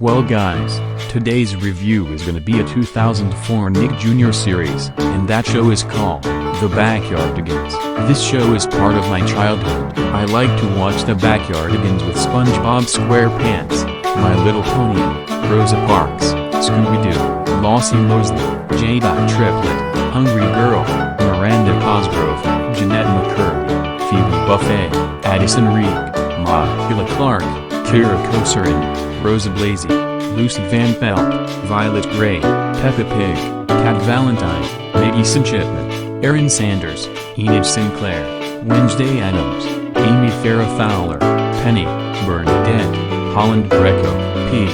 Well guys, today's review is gonna be a 2004 Nick Jr. series, and that show is called The Backyardigans. This show is part of my childhood. I like to watch The Backyardigans with SpongeBob SquarePants, My Little Pony, Rosa Parks, Scooby-Doo, Lossie Mosley, J-Dot Triplet, Hungry Girl, Miranda Cosgrove, Jeanette McCurdy, Phoebe Buffay, Addison Reed, Mahila Clark, Kira Kosarin, Rosa Blasey, Lucy Van Pelt, Violet Gray, Peppa Pig, Cat Valentine, Madison Chipman, Aaron Sanders, Enid Sinclair, Wednesday Addams, Amy Farrah Fowler, Penny, Bernadette, Holland Greco, P.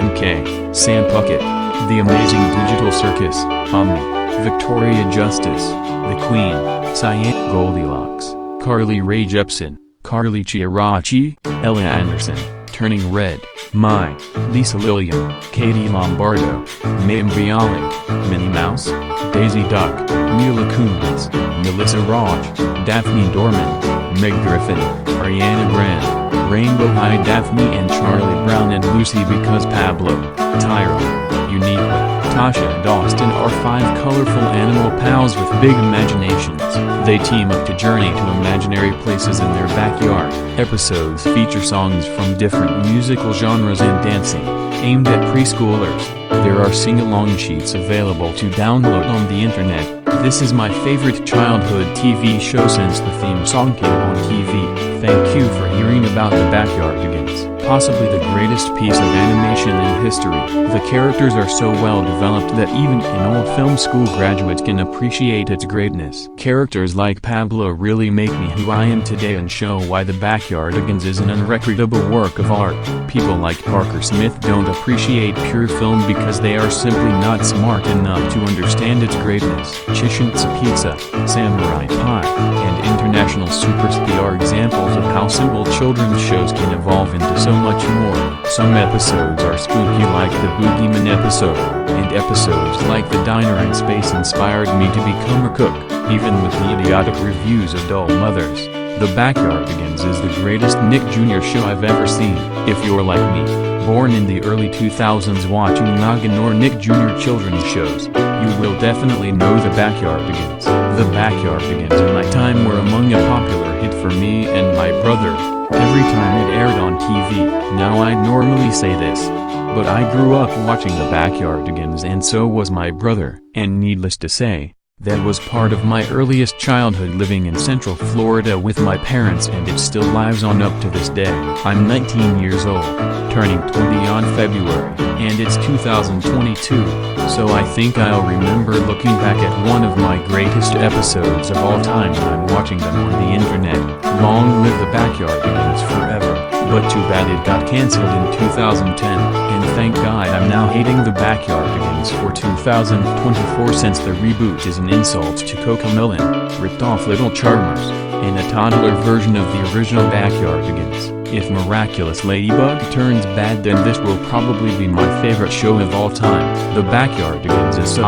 M.K., Sam Puckett, The Amazing Digital Circus, Omni, Victoria Justice, The Queen, Cyan Goldilocks, Carly Rae Jepsen, Carly Chiarachi, Ella Anderson, Turning Red, Mai, Lisa Lillian, Katie Lombardo, Mayim Bialik, Minnie Mouse, Daisy Duck, Mila Kunis, Melissa Raj, Daphne Dorman, Meg Griffin, Ariana Grande, Rainbow High Daphne and Charlie Brown and Lucy because Pablo, Tyra, Uniqua, Tasha and Austin are 5 colorful animal pals with big imaginations. They team up to journey to imaginary places in their backyard. Episodes feature songs from different musical genres and dancing, aimed at preschoolers. There are sing-along sheets available to download on the internet. This is my favorite childhood TV show since the theme song came on TV. Thank you for hearing about The Backyardigans, possibly the greatest piece of animation in history. The characters are so well developed that even an old film school graduate can appreciate its greatness. Characters like Pablo really make me who I am today and show why The Backyardigans is an unrecreatable work of art. People like Parker Smith don't appreciate pure film because they are simply not smart enough to understand its greatness. Chishintsa Pizza, Samurai Pie, and International Super Spy are examples of how simple children's shows can evolve into so much more. Some episodes are spooky like the Boogeyman episode, and episodes like The Diner in Space inspired me to become a cook, even with the idiotic reviews of dull mothers. The Backyardigans is the greatest Nick Jr. show I've ever seen. If you're like me, born in the early 2000s watching Noggin or Nick Jr. children's shows, you will definitely know The Backyardigans. The Backyardigans in my time were among a popular hit for me and my brother, every time it aired on TV. Now I'd normally say this, but I grew up watching The Backyardigans and so was my brother, and needless to say, that was part of my earliest childhood living in Central Florida with my parents, and it still lives on up to this day. I'm 19 years old, turning 20 on February, and it's 2022, so I think I'll remember looking back at one of my greatest episodes of all time when I'm watching them on the internet. Long live The Backyardigans forever. But too bad it got cancelled in 2010, and thank God I'm now hating The Backyardigans for 2024 since the reboot is an insult to Cocomelon, ripped off Little Charmers, and a toddler version of the original Backyardigans. If Miraculous Ladybug turns bad, then this will probably be my favorite show of all time. The Backyardigans is so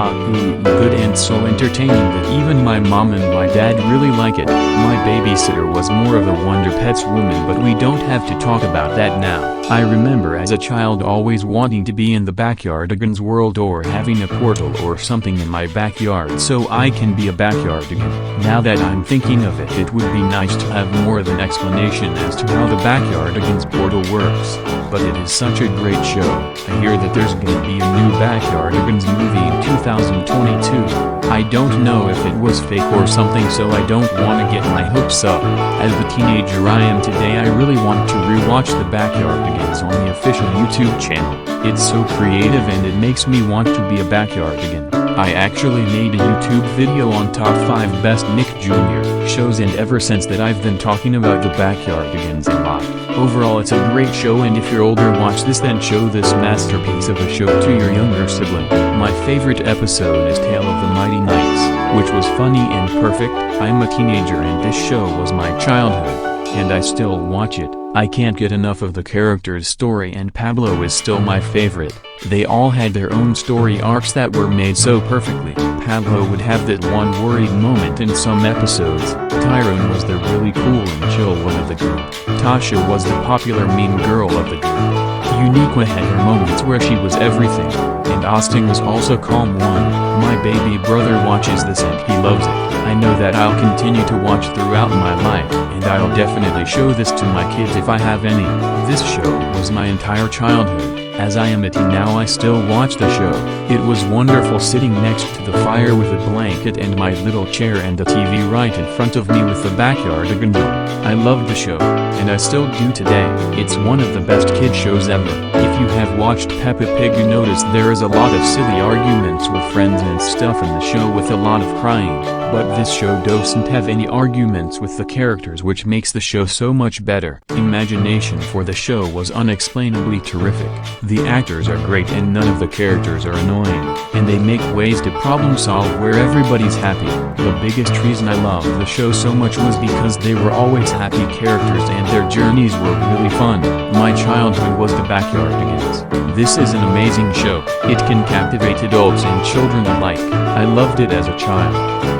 good and so entertaining that even my mom and my dad really like it. My babysitter was more of a Wonder Pets woman, but we don't have to talk about that now. I remember as a child always wanting to be in the Backyardigans world or having a portal or something in my backyard so I can be a Backyardigan. Now that I'm thinking of it, it would be nice to have more of an explanation as to how the Backyardigans portal works, but it is such a great show. I hear that there's gonna be a new Backyardigans movie in 2022. I don't know if it was fake or something, so I don't want to get my hopes up. As the teenager I am today, I really want to rewatch The Backyardigans on the official YouTube channel. It's so creative and it makes me want to be a Backyardigan. I actually made a YouTube video on top 5 best Nick Jr. shows, and ever since that I've been talking about The Backyardigans a lot. Overall it's a great show, and if you're older watch this, then show this masterpiece of a show to your younger sibling. My favorite episode is Tale of the Mighty Knights, which was funny and perfect. I'm a teenager and this show was my childhood, and I still watch it. I can't get enough of the character's story, and Pablo is still my favorite. They all had their own story arcs that were made so perfectly. Pablo would have that one worried moment in some episodes. Tyrone was the really cool and chill one of the group. Tasha was the popular mean girl of the group. Uniqua had her moments where she was everything, and Austin was also calm one. My baby brother watches this and he loves it. I know that I'll continue to watch throughout my life, and I'll definitely show this to my kids if I have any. This show was my entire childhood. As I am a teen now, I still watch the show. It was wonderful sitting next to the fire with a blanket and my little chair and a TV right in front of me with the Backyardigans on. I loved the show, and I still do today. It's one of the best kid shows ever. If you have watched Peppa Pig, you notice there is a lot of silly arguments with friends and stuff in the show with a lot of crying. But this show doesn't have any arguments with the characters, which makes the show so much better. Imagination for the show was unexplainably terrific. The actors are great and none of the characters are annoying, and they make ways to problem solve where everybody's happy. The biggest reason I loved the show so much was because they were always happy characters and their journeys were really fun. My childhood was the Backyardigans. This is an amazing show. It can captivate adults and children alike. I loved it as a child,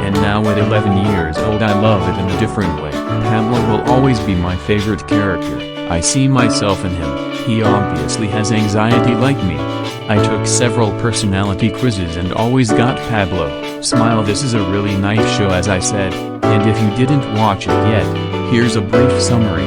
and now at 11 years old I love it in a different way. Pablo will always be my favorite character. I see myself in him. He obviously has anxiety like me. I took several personality quizzes and always got Pablo. Smile. This is a really nice show, as I said, and if you didn't watch it yet, here's a brief summary.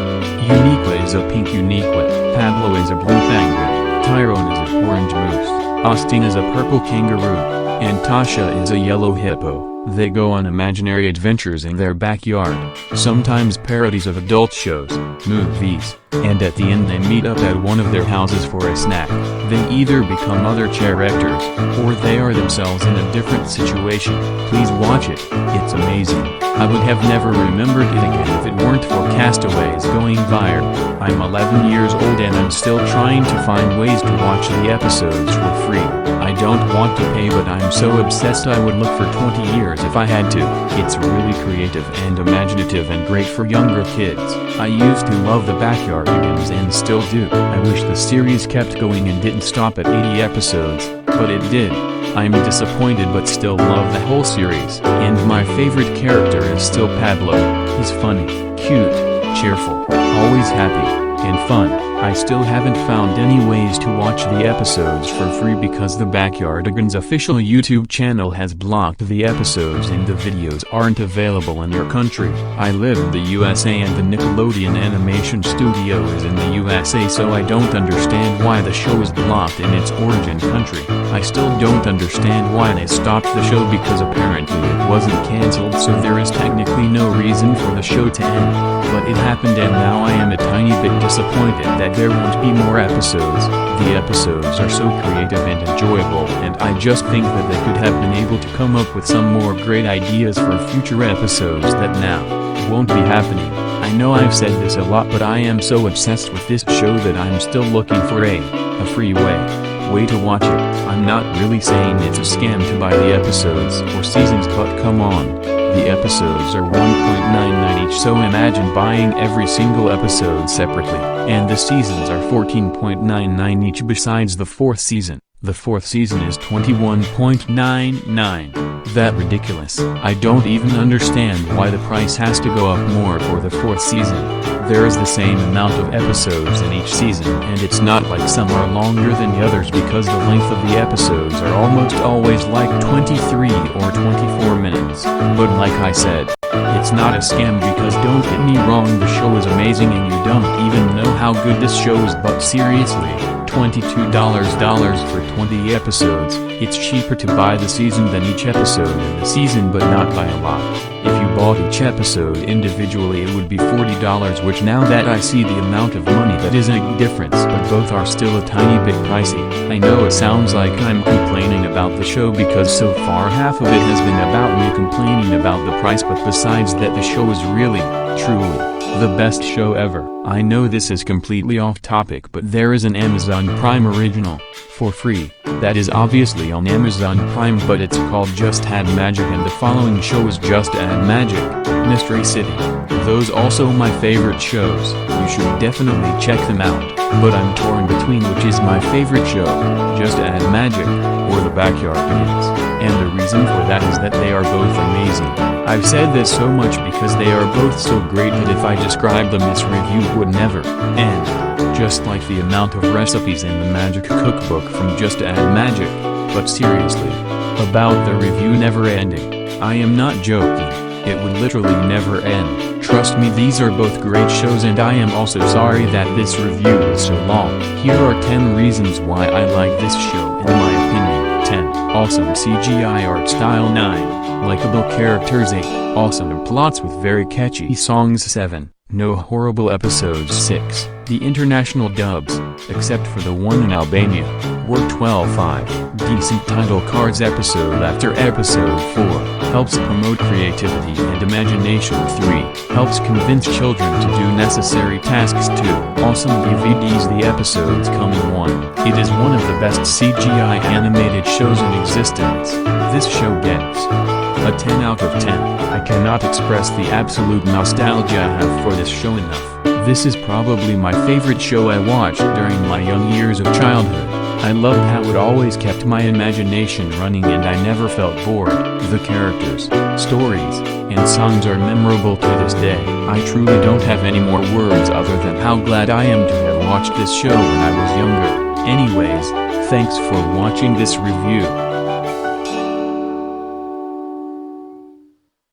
Uniqua is a pink Uniqua, Pablo is a blue penguin, Tyrone is an orange moose, Austin is a purple kangaroo, and Tasha is a yellow hippo. They go on imaginary adventures in their backyard, sometimes parodies of adult shows, movies, and at the end they meet up at one of their houses for a snack. They either become other characters, or they are themselves in a different situation. Please watch it, it's amazing. I would have never remembered it again if it weren't for Castaways going viral. I'm 11 years old and I'm still trying to find ways to watch the episodes for free. I don't want to pay, but I'm so obsessed I would look for 20 years if I had to. It's really creative and imaginative and great for younger kids. I used to love the Backyardigans and still do. I wish the series kept going and didn't stop at 80 episodes, but it did. I'm disappointed but still love the whole series. And my favorite character is still Pablo. He's funny, cute, cheerful, always happy, and fun. I still haven't found any ways to watch the episodes for free because the Backyardigans official YouTube channel has blocked the episodes and the videos aren't available in your country. I live in the USA and the Nickelodeon Animation Studio is in the USA, so I don't understand why the show is blocked in its origin country. I still don't understand why they stopped the show because apparently it wasn't cancelled, so there is technically no reason for the show to end. But it happened and now I am a tiny bit disappointed that there won't be more episodes. The episodes are so creative and enjoyable, and I just think that they could have been able to come up with some more great ideas for future episodes that now won't be happening. I know I've said this a lot, but I am so obsessed with this show that I'm still looking for a free way to watch it. I'm not really saying it's a scam to buy the episodes or seasons, but come on. The episodes are $1.99 each, so imagine buying every single episode separately. And the seasons are $14.99 each besides the 4th season. The 4th season is $21.99. That ridiculous. I don't even understand why the price has to go up more for the 4th season. There is the same amount of episodes in each season, and it's not like some are longer than the others because the length of the episodes are almost always like 23 or 24 minutes. But like I said, it's not a scam because don't get me wrong, the show is amazing and you don't even know how good this show is, but seriously, $22 for 20 episodes. It's cheaper to buy the season than each episode in the season, but not by a lot. If you bought each episode individually it would be $40, which now that I see the amount of money, that is a big difference, but both are still a tiny bit pricey. I know it sounds like I'm complaining about the show because so far half of it has been about me complaining about the price, but besides that, the show is really, truly the best show ever. I know this is completely off topic, but there is an Amazon Prime original for free that is obviously on Amazon Prime, but it's called Just Add Magic, and the following show is Just Add Magic, Mystery City. Those also my favorite shows. You should definitely check them out, but I'm torn between which is my favorite show, Just Add Magic or The Backyardigans, and the reason for that is that they are both amazing. I've said this so much because they are both so great that if I described them this review would never end. just like the amount of recipes in the Magic Cookbook from Just Add Magic. But seriously, about the review never ending, I am not joking, it would literally never end. Trust me, these are both great shows, and I am also sorry that this review is so long. Here are 10 reasons why I like this show in my opinion. 10. Awesome CGI art style. 9. Likeable characters. 8. Awesome plots with very catchy songs. 7. No horrible episodes. 6. The international dubs, except for the one in Albania, were 12. 5. Decent title cards episode after episode. 4. Helps promote creativity and imagination. 3. Helps convince children to do necessary tasks. 2. Awesome DVDs. The episodes come in one. It is one of the best CGI animated shows in existence. This show gets a 10 out of 10. I cannot express the absolute nostalgia I have for this show enough. This is probably my favorite show I watched during my young years of childhood. I loved how it always kept my imagination running and I never felt bored. The characters, stories, and songs are memorable to this day. I truly don't have any more words other than how glad I am to have watched this show when I was younger. Anyways, thanks for watching this review.